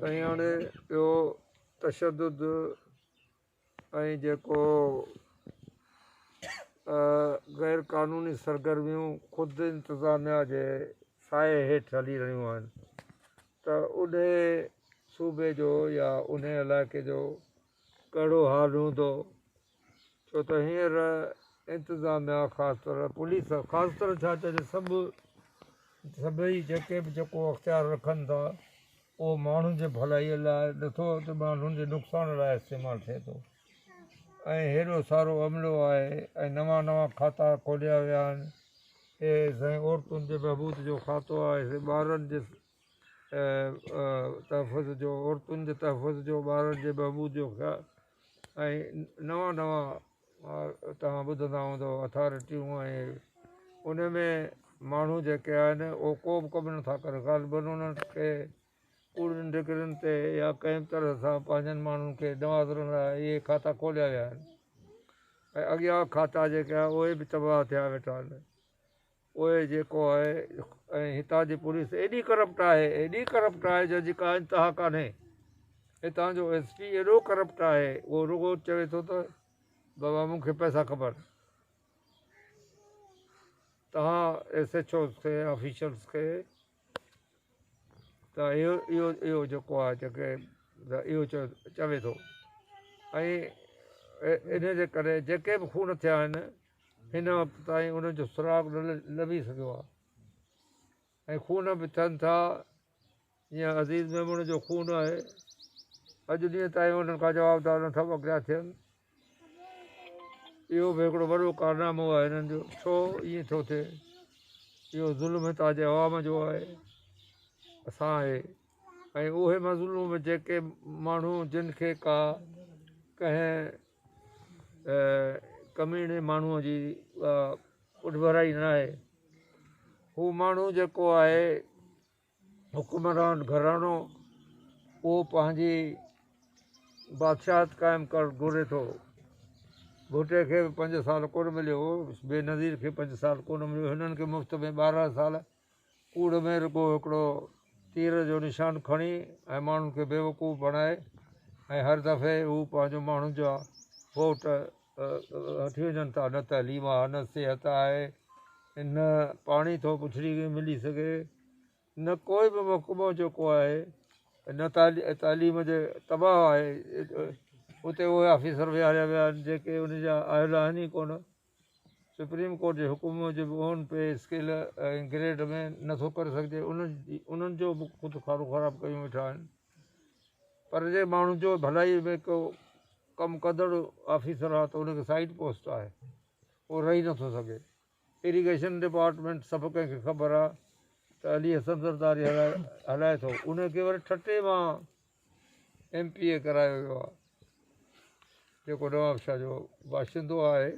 ऐं हाणे ॿियो तशदुद ऐं जेको गैर क़ानूनी सरगर्मियूं ख़ुदि इंतिज़ामिया जे साए हेठि हली रहियूं आहिनि त उन सूबे जो या उन इलाइक़े जो कहिड़ो हाल हूंदो। छो त हींअर इंतिज़ामिया ख़ासि तौर पुलिस ख़ासि तौर छा चइजे सभई जेके बि जेको अख़्तियार रखनि था उहो माण्हुनि जे भलाईअ लाइ नथो त माण्हुनि जे नुक़सान लाइ इस्तेमालु थिए थो ऐं हेॾो सारो अमिलो आहे ऐं नवां खाता खोलिया विया आहिनि। हे साईं औरतुनि जे बहबूद जो खातो आहे, ॿारनि जे तहफ़ुज़ जो, औरतुनि जे तहफ़ुज़ जो, ॿारनि जे बहबूद जो ऐं नवां तव्हां ॿुधंदा हूंदव अथॉरिटियूं ऐं उन में माण्हू जेके आहिनि उहो को बि कमु नथा करे ग़ालिबन उन्हनि खे कूड़नि ढिकरनि ते या कंहिं बि तरह सां पंहिंजनि माण्हुनि खे नवाज़ण लाइ इहे खाता खोलिया विया आहिनि ऐं अॻियां खाता जेके आहे उहे बि तबाह थिया वेठा आहिनि। उहे जेको आहे ऐं हितां जी पुलिस एॾी करप्ट आहे जंहिंजी का इंतिहा कान्हे। हितां जो SP एॾो करप्ट आहे उहो रुॻो चवे थो त बाबा मूंखे पैसा खपनि। तव्हां SHOs खे ऑफिशल्स खे त इहो जेको आहे जेके इहो चवे थो ऐं इन जे करे जेके बि खून थिया आहिनि हिन वक़्त ताईं उन्हनि जो सुराग न लभी सघियो आहे ऐं खून बि थियनि था। हीअं अज़ीज़ मेमून जो खून आहे, अॼु ॾींहं ताईं उन्हनि खां जवाबदार नथा वकिया थियनि। इहो बि हिकिड़ो वॾो कारनामो आहे हिननि जो। छो ईअं थो थिए? इहो ज़ुल्म हितां जे अवाम जो आहे, असां आहे ऐं उहे मज़लूम जेके माण्हू जिन खे का कंहिं कमीणे माण्हूअ जी पुठभराई न आहे, हू माण्हू जेको आहे हुकुमरान घरानो उहो पंहिंजी बादशाहत क़ाइमु करणु घुरे थो। भुटे खे बि 5 साल कोन मिलियो, बेनज़ीर खे 5 साल कोन मिलियो, हिननि खे मुफ़्त में 12 साल कूड़ में रुॻो हिकिड़ो तीर जो निशान खणी ऐं माण्हुनि खे बेवकूफ़ बणाए ऐं हर दफ़े हू पंहिंजो माण्हुनि जा वोट वठी वञनि था। न तइलीम आहे, न सिहत आहे, न पाणी थो पुछड़ी मिली सघे, न कोई बि महकमो जेको आहे, न तालीम जे तबाह आहे। उते उहे ऑफिसर विहारिया विया आहिनि जेके उन जा आयल आहिनि ई कोन। सुप्रीम कोर्ट जे हुकुम जे ओन पे स्केल ऐं ग्रेड में नथो करे सघिजे, उन्हनि जो बि ख़ुदि खारो ख़राबु कयूं वेठा आहिनि। पर जे माण्हू जो भलाई में को कमु कंदड़ ऑफिसर आहे त उनखे साइड पोस्ट आहे, उहो रही नथो सघे। इरीगेशन डिपार्टमेंट सभु कंहिंखे ख़बर आहे त अली हसन ज़रदारी हलाए थो, उनखे वरी ठटे मां MPA करायो वियो आहे जेको नवाबशाह जो बाशिंदो आहे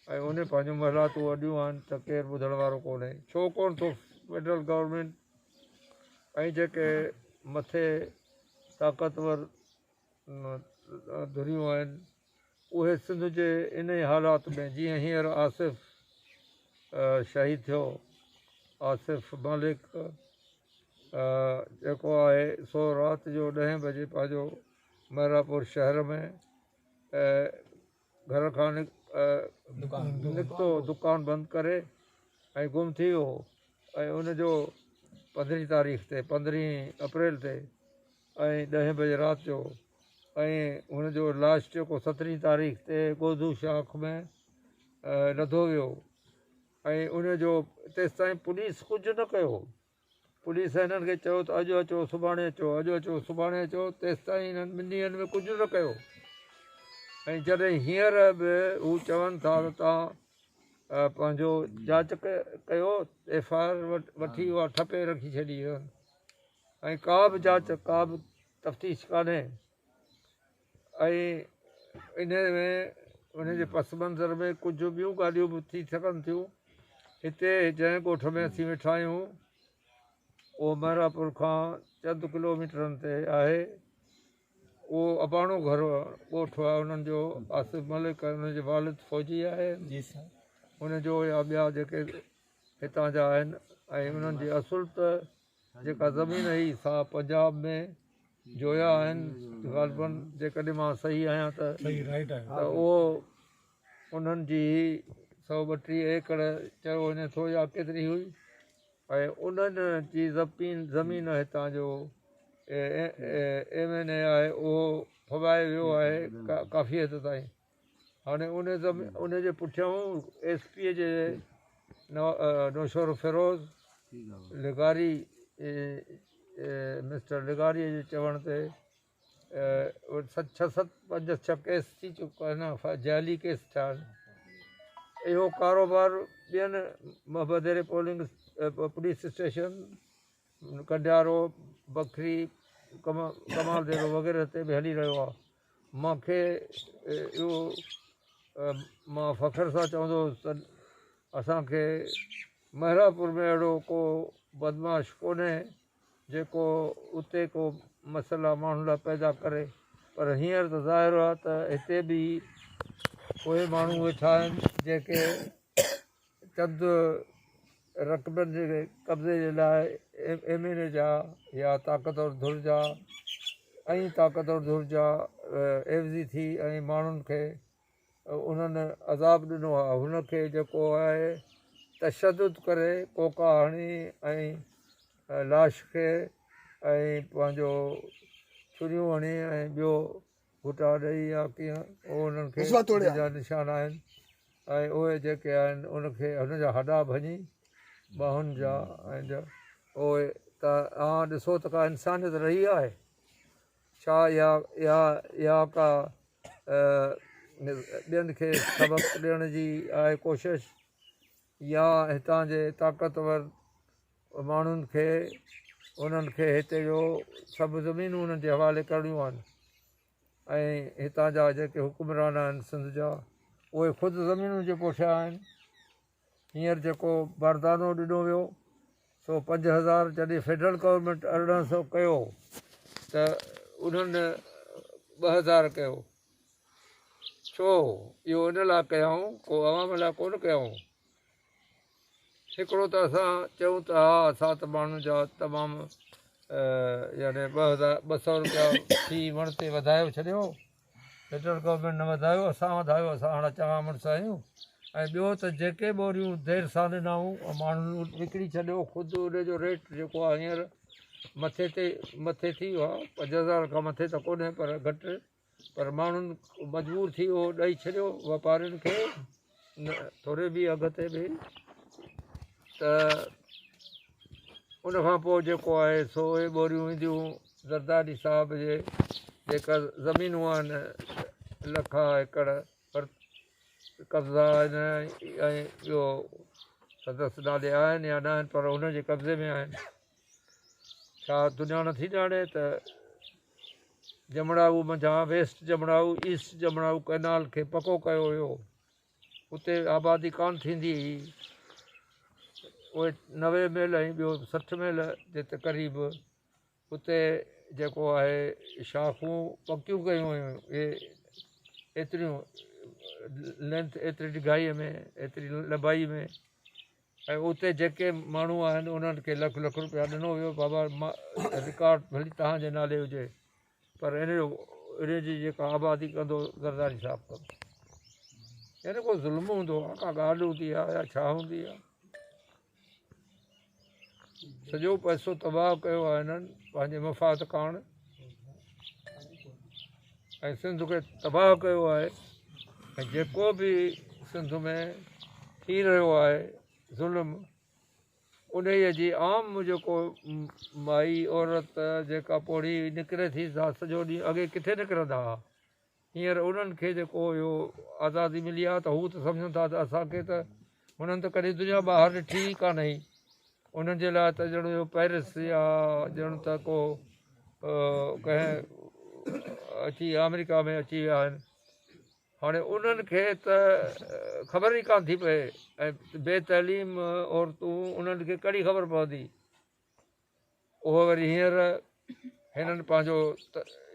ऐं उन पंहिंजूं महिलातूं वॾियूं आहिनि त केरु ॿुधण वारो कोन्हे। छो कोन थो फेडरल गवर्नमेंट ऐं जेके मथे ताक़तवर धुरियूं आहिनि उहे सिंध जे इन ई हालात में, जीअं हींअर आसिफ़ शहीद थियो, आसिफ़ मालिक जेको आहे सो राति जो 10 बजे पंहिंजो मैरापुर शहर में घर खां निकितो, दुकान बंदि करे ऐं गुम थी वियो ऐं उनजो 15 तारीख़ ते 15 अप्रैल ते ऐं 10 बजे राति जो ऐं हुनजो लाश जेको 17 तारीख़ ते गोधू शाख में लधो वियो ऐं उनजो तेसिताईं पुलिस कुझु न कयो। पुलिस हिननि खे चयो त अॼु अचो सुभाणे अचो, अॼु अचो सुभाणे अचो, तेसिताईं हिननि 2 ॾींहंनि में कुझु न कयो। ऐं जॾहिं हींअर बि हू चवनि था त तव्हां पंहिंजो जांच कयो, FIR वठी उहा ठपे रखी छॾी ऐं का बि जांच का बि तफ़्तीश कान्हे। ऐं इन में उनजे पस मंज़र में कुझु ॿियूं ॻाल्हियूं बि थी सघनि थियूं। हिते जंहिं ॻोठ में असीं वेठा आहियूं उहो मैरापुर खां चंद किलोमीटरनि ते आहे। उहो अबाणो घर ॻोठ आहे उन्हनि जो। आसिफ़ मलिक उनजे वालिद फ़ौजी आहे जी साईं, उनजो या ॿिया जेके हितां जा आहिनि ऐं उन्हनि जी असुल त जेका ज़मीन हुई सा पंजाब में जोया आहिनि ग़ालिबन, जेकॾहिं मां सही आहियां त उहो उन्हनि जी 132 एकड़ चयो वञे थो या केतिरी हुई, ऐं उन्हनि जी ज़मीन हितां जो MNA आहे उहो फवाए वियो आहे काफ़ी हद ताईं। हाणे उन जे पुठियां SP जे नौशर फिरोज़ लिगारी, मिस्टर लिगारीअ जे चवण ते 5-6 केस थी चुका आहिनि, जाली केस थिया आहिनि। इहो कारोबार ॿियनि वधेरे पुलिस स्टेशन कंडियारो, बखरी, कमालदेरो वग़ैरह ते बि हली रहियो आहे। मूंखे इहो मां फ़ख्र सां चवंदुसि त असांखे महिरापुर में अहिड़ो को बदमाश कोन्हे जेको उते को मसइला माण्हुनि लाइ पैदा करे, पर हींअर त ज़ाहिर आहे त हिते बि उहे माण्हू वेठा आहिनि जेके चंद रक़बनि जे कब्ज़े जे लाइ MNA जा या ताक़तवर धुर जा ऐं ताक़तवर धुर जा एवज़ी थी ऐं माण्हुनि खे उन्हनि अज़ाब ॾिनो आहे। हुनखे जेको आहे तशदुद करे कोका हणी ऐं लाश खे ऐं पंहिंजो छुरियूं हणी ऐं ॿियो घुटा ॾेई या कीअं उन्हनि खे जा निशान आहिनि, ऐं उहे जेके आहिनि उनखे हुनजा हॾा भञी ॿाहुनि जा ऐं उहे त ॾिसो त का इंसानियत रही आहे छा, या का ॿियनि खे सबक़ ॾियण जी आहे कोशिश, या हितां जे ताक़तवर माण्हुनि खे उन्हनि खे हिते जो सभु ज़मीनूं उन्हनि जे हवाले करणियूं आहिनि, ऐं हितां जा जेके हुकुमरान आहिनि सिंध जा उहे ख़ुदि ज़मीनुनि जे पुठियां आहिनि। हींअर जेको बारदानो ॾिनो वियो सो 5000, जॾहिं फेडरल गवर्नमेंट 1800 कयो त उन्हनि 2000 कयो। छो इहो इन लाइ कयऊं, को अवाम लाइ कोन कयऊं। हिकिड़ो त असां चयूं त हा असां त माण्हुनि जा तमामु यानी 200 रुपया फी वण ते वधाए छॾियो, फेडरल गवर्नमेंट न वधायो, असां वधायो, असां हाणे चङा मुड़ुस आहियूं। ऐं ॿियो त जेके बोरियूं देरि सां ॾिनऊं माण्हुनि विकिणी छॾियो, ख़ुदि उनजो रेट जेको आहे हींअर मथे थी वियो आहे, 5000 खां मथे त कोन्हे पर घटि, पर माण्हुनि मजबूर थी उहो ॾेई छॾियो वापारियुनि खे थोरे बि अघ ते बि। त उनखां पोइ जेको आहे सो उहे बोरियूं ईंदियूं ज़रदारी साहिब जे जेका ज़मीनूं आहिनि लखा एकड़ पर कब्ज़ा आहिनि ऐं ॿियो सदस्य नाले आहिनि या न आहिनि पर हुनजे कब्ज़े में आहिनि। छा दुनिया नथी ॼाणे त जमड़ाऊ मंझां वेस्ट जमड़ाऊ ईस्ट जमड़ाऊ कैनाल खे पको कयो हुयो, उते आबादी कोन थींदी हुई, उहे 90 मेल ऐं ॿियो 60 मेल जे त क़रीब उते जेको आहे शाखूं पकियूं कयूं हुयूं, इहे एतिरियूं लेंथ एतिरी ढिघाईअ में एतिरी लंबाई में, ऐं उते जेके माण्हू आहिनि उन्हनि खे लख लख रुपया ॾिनो वियो। बाबा मां रिकॉर्ड भली तव्हांजे नाले हुजे पर इनजी जेका आबादी कंदो ज़रदारी साहिबु कंदो, यानी को ज़ुल्म हूंदो आहे, का ॻाल्हि हूंदी आहे या छा हूंदी आहे। सॼो पैसो तबाह कयो आहे हिननि पंहिंजे मफ़ाद काण, ऐं सिंध खे तबाह कयो आहे। ऐं जेको बि सिंध में थी रहियो आहे ज़ुल्म, उन जी आम जेको माई औरत जेका पोड़ी निकिरे थी सॼो ॾींहुं, अॻे किथे निकिरंदा हुआ, हींअर उन्हनि खे जेको इहो आज़ादी मिली आहे त हू त सम्झनि था त असांखे त हुननि त कॾहिं दुनिया ॿाहिरि ॾिठी ई कान हुई, उन्हनि जे लाइ त ॼण इहो पेरिस या ॼण त को कंहिं अची अमेरिका में अची विया आहिनि। हाणे उन्हनि खे त ख़बर ई कान थी पए, ऐं बेतइलीम औरतूं उन्हनि खे कहिड़ी ख़बर पवंदी। उहो वरी हींअर हिननि पंहिंजो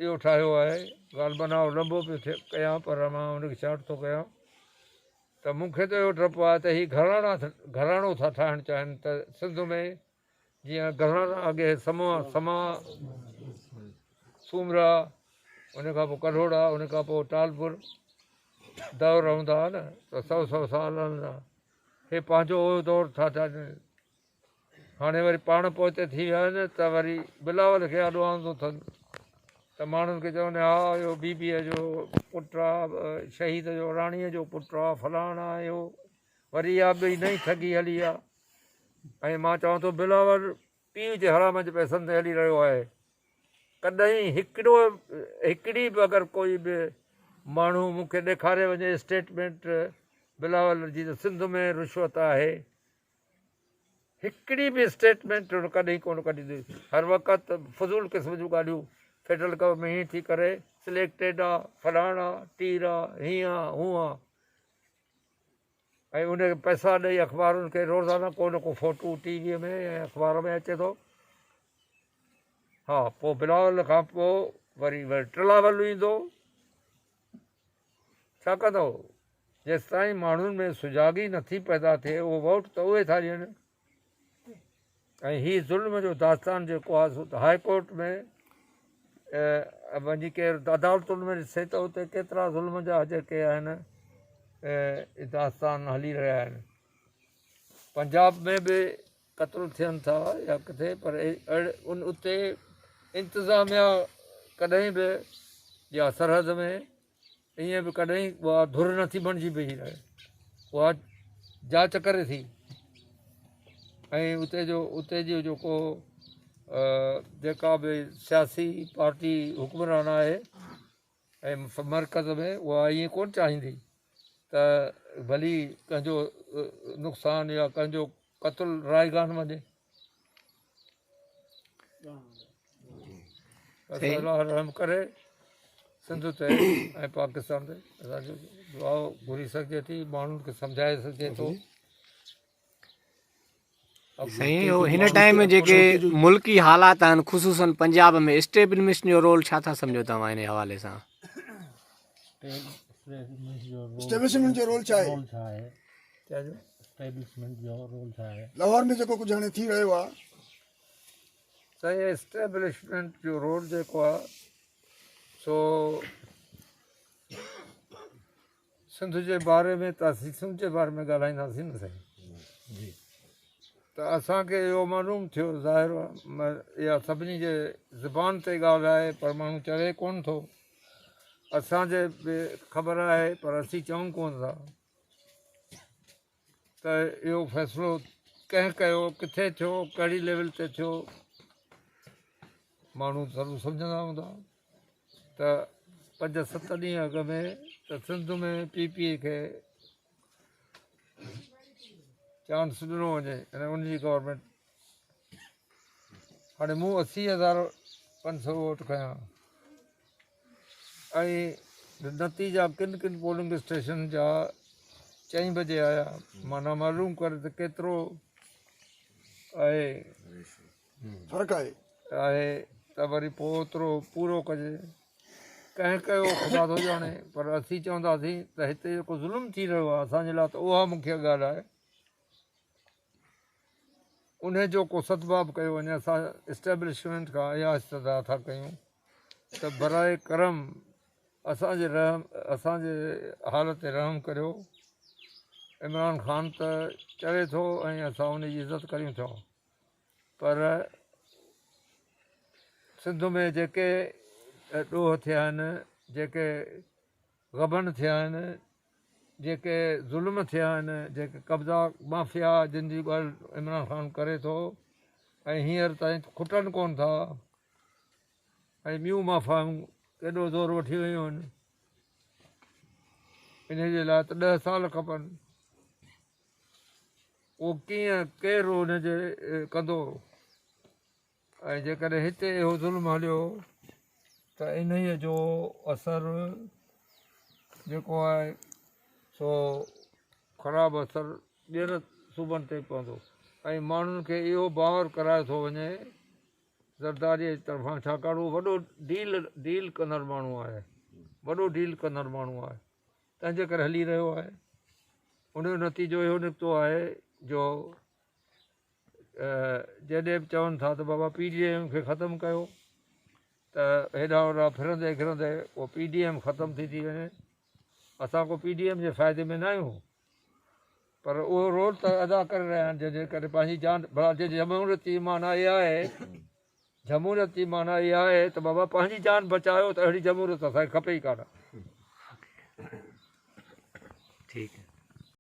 इहो ठाहियो आहे, ॻाल्हि बनाव लंबो पियो थिए कयां पर मां हुनखे शॉर्ट थो कयां त मूंखे त इहो डपु आहे त हीअ घराणो था ठाहिणु चाहिनि त सिंध में जीअं घराणा अॻे सूमरा, उन खां पोइ करोड़ा, उन खां पोइ टालपुर दौर रहंदा हुआ न, त 100 साल हलंदा। हे पंहिंजो दौरु था ॾियनि। हाणे वरी पाण पोइते थी विया आहिनि त वरी बिलावल खे अॾु आंदो अथनि, त माण्हुनि खे चवंदा इहो बीबीअ जो पुटु आहे, शहीद जो राणीअ जो पुटु आहे, फलाणा आहे इहो। वरी इहा ॿई नई ठगी हली आहे। ऐं मां चवां थो बिलावल पीउ जे हराम जे पैसनि ते हली रहियो आहे। कॾहिं हिकिड़ी बि अगरि कोई बि माण्हू मूंखे ॾेखारे वञे स्टेटमेंट बिलावल जी त सिंध में रिश्वत आहे, हिकिड़ी बि स्टेटमेंट कॾहिं कोन कढी अथई। हर वक़्तु फज़ूल क़िस्म जूं ॻाल्हियूं, फेडरल गवर्नमेंट हीअं थी करे सिलेक्टेड आहे, फलाणा टीर आहे, हीअं आहे हूअं आहे। ऐं उनखे पैसा ॾेई अख़बारुनि खे रोज़ाना को न को फोटू टीवीअ में ऐं अख़बार में अचे थो। हा, पोइ बिलावल खां पोइ वरी टिलावल ईंदो। छा कंदो? जेसि ताईं माण्हुनि में सुजाॻी नथी पैदा थिए उहो वोट त उहे था ॾियनि। ऐं हीअ ज़ुल्म जो दास्तान जेको आहे सो त हाई कोर्ट में वञी केरु अदालतुनि में ॾिसे त उते केतिरा ज़ुल्म जा जेके आहिनि दास्तान हली रहिया आहिनि। पंजाब में बि क़त्ल थियनि था या किथे, पर उते इंतिज़ामिया कॾहिं बि या सरहद में ईअं बि कॾहिं उहा धुर नथी बणिजी बीही रहे, उहा जांच करे थी। ऐं उते जी जेको जेका बि सियासी पार्टी हुक्मरान आहे ऐं मर्कज़ में, उहा ईअं कोन चाहींदी त भली कंहिंजो नुक़सानु या कंहिंजो क़त्ल रायगान वञे। अलाह रहम करे सिंध ते ऐं पाकिस्तान ते असांजो दुआ घुरी सघिजे थी, माण्हुनि खे सम्झाए सघिजे थो। साईं हिन टाइम में जेके मुल्की हालात आहिनि ख़ुशूसन पंजाब में, एस्टेब्लिशमेंट जो रोल छा था सम्झो तव्हां हिन हवाले सां? एस्टेब्लिशमेंट जो रोल छा आहे? लाहौर में जेको कुझु हाणे थी रहियो आहे, साईं एस्टेब्लिशमेंट जो रोल जेको आहे सो सिंध जे बारे में त असीं सिंध जे बारे में ॻाल्हाईंदासीं न साईं। त असांखे इहो मालूम थियो ज़ाहिर आहे, इहा सभिनी जे ज़ुबान ते ॻाल्हि आहे पर माण्हू चवे कोन थो। असांजे बि ख़बर आहे पर असीं चऊं कोन था त इहो फ़ैसिलो कंहिं कयो, किथे थियो, कहिड़ी लेवल ते थियो। माण्हू सभु सम्झंदा हूंदा त 5-7 ॾींहं अॻ में त सिंध में PPA खे चांस ॾिनो वञे ऐं उनजी गवर्नमेंट। हाणे मूं 80,500 वोट कया ऐं नतीजा किन किन पोलिंग स्टेशन जा 4 बजे आया। माना मालूम करे त केतिरो आहे फ़र्क़ु आहे त वरी पोइ ओतिरो पूरो कजे। कंहिं कयो ख़ुदा थो ॼाणे, पर असीं चवंदासीं त हिते जेको ज़ुल्म थी रहियो आहे असांजे लाइ त उहा मुख्य ॻाल्हि आहे। उन जो को सदबाब कयो वञे। असां एस्टेब्लिशमेंट खां इहा इस्तदा था कयूं त बराए करम असांजे हाल ते रहम करियो। इमरान ख़ान त चवे थो ऐं असां उनजी इज़त करियूं था, पर सिंध में जेके ॾोह थिया आहिनि, जेके ग़बन थिया आहिनि, जेके ज़ुल्म थिया आहिनि, जेके कब्ज़ा माफ़िया जिन जी ॻाल्हि इमरान ख़ान करे थो ऐं हींअर ताईं खुटनि कोन था, ऐं ॿियूं माफ़ियाऊं केॾो ज़ोर वठी वियूं आहिनि। इन जे लाइ त 10 साल खपनि। उहो कीअं केरु हुनजे कंदो? ऐं जेकॾहिं हिते इहो ज़ुल्म हलियो त इन्हीअ जो असरु जेको आहे सो ख़राबु असरु ॿियनि सूबनि ते पवंदो। ऐं माण्हुनि खे इहो बावर कराए थो वञे ज़रदारीअ जी तरफ़ां, छाकाणि उहो वॾो डील कंदड़ माण्हू आहे, वॾो डील कंदड़ माण्हू आहे, तंहिंजे करे हली रहियो आहे। उनजो नतीजो इहो निकितो आहे जो जॾहिं बि चवनि था त बाबा PDM खे ख़तमु कयो, त हेॾा होॾा फिरंदे फिरंदे उहो PDM ख़तमु थी वञे। असां को PDM जे फ़ाइदे में न आहियूं, पर उहो रोल त अदा करे रहिया आहिनि जंहिंजे करे पंहिंजी जान भला जे जमहूरियत जी माना इहा आहे, जमहूरियत जी माना इहा आहे त बाबा पंहिंजी जान बचायो, त अहिड़ी जमहूरियत असांखे खपे ई कान। ठीक है।